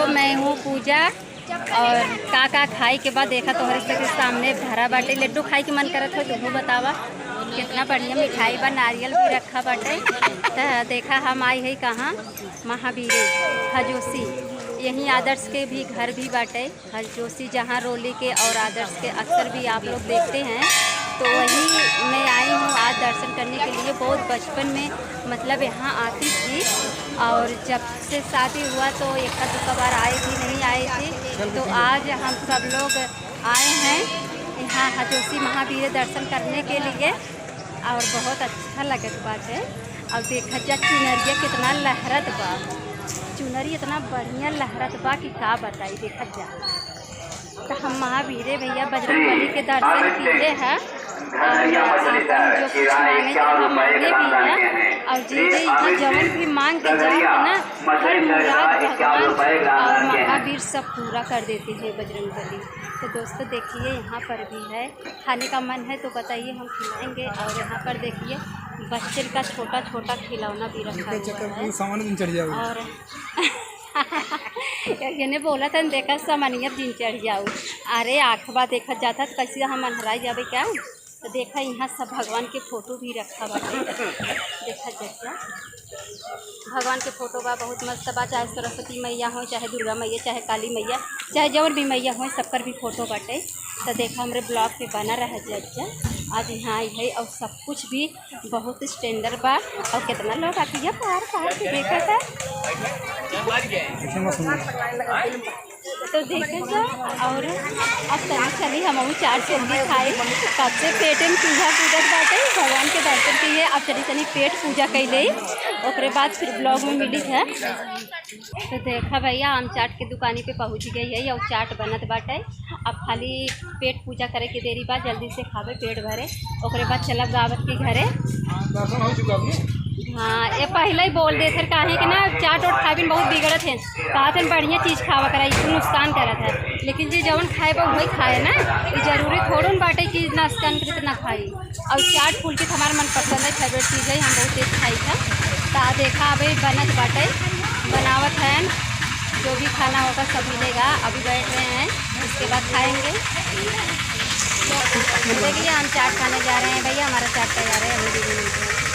मैं हूँ पूजा और का खाई के बाद देखा तोहरे के सामने धरा बाटे लड्डू खाई के मन करत हो तुमको बतावा कितना बढ़िया मिठाई बा नारियल भी रखा बाटे। तो देखा हम आई है कहाँ महावीर हजोसी यहीं आदर्श के भी घर भी बाटे हजोसी जहाँ रोली के और आदर्श के अक्सर भी आप लोग देखते हैं। तो वहीं मैं आई हूँ आज दर्शन करने के लिए। बहुत बचपन में मतलब यहाँ आती थी और जब से शादी हुआ तो एक दो बार आई थी नहीं आई थी। तो आज हम सब लोग आए हैं यहाँ हजोसी महावीर दर्शन करने के लिए और बहुत अच्छा लगत बात है। और देखा जा चुनरिया कितना लहरत बा, चुनरी इतना बढ़िया लहरत बा कि का बताई। देखा जा तो हम महावीर भैया बजरंगबली के दर्शन किए हैं और जो कुछ मांगे हम मांगे भी हैं और जिनके यहाँ जवन भी मांग के जाए ना हर मुराद भगवान और महावीर सब पूरा कर देते हैं बजरंगबली। तो दोस्तों देखिए यहाँ पर भी है, खाने का मन है तो बताइए हम खिलाएंगे। और यहाँ पर देखिए बच्चे का छोटा छोटा खिलौना भी रखा हुआ है। और ने बोला था देखा सामान्य दिन चढ़ जाऊ। अरे आँखबा देखा जाता तो कैसे हम अनहराई जावे क्या। तो देखा यहाँ सब भगवान के फोटो भी रखा बाटे। देखा जैसा भगवान के फोटो बा बहुत मस्त बा, चाहे सरस्वती मैया हो चाहे दुर्गा मैया चाहे काली मैया चाहे जौन भी मैया हो सबकर भी फोटो बाटे। तो देखा हमारे ब्लॉग पे बना रहा जज्जा आज यहाँ आई है और सब कुछ भी बहुत स्टैंडर्ड बा। और कितना लोग आती है पार पार के देखा था तो देखे जा। और अब चली हम चार चली खाए कब से पेट में पूजा पूजत बाटे भगवान के दर्शन किए। अब चली पेट पूजा कैले ओकरे बाद फिर ब्लॉग में मिली है। तो देखा भैया हम चाट के दुकानी पे पहुंच गई है और चाट बनत बाटे। अब खाली पेट पूजा करे के देरी बाद जल्दी से खावे पेट भरे ओकरे बाद चलब गावत के घरे। हाँ ये पहले ही बोल दे थे काहे कि ना चाट और खाए बहुत बिगड़त है, कहा थे बढ़िया चीज़ खावा करा इसको नुकसान करत है। लेकिन जो जवन खाए बा वही खाए ना, ये जरूरी थोड़ा बाटे कि नुकसान करे ना खाई। और चाट फूल के हमारा मन पसंद है फेवरेट चीज़ है, हम बहुत तेज खाई था। तो देखा अभी बनत बाटे बनावत है, जो भी खाना होगा सब मिलेगा। अभी बैठ रहे हैं उसके बाद खाएँगे। देखिए हम चाट खाने जा रहे हैं भैया, हमारा चाट तैयार है अभी भी।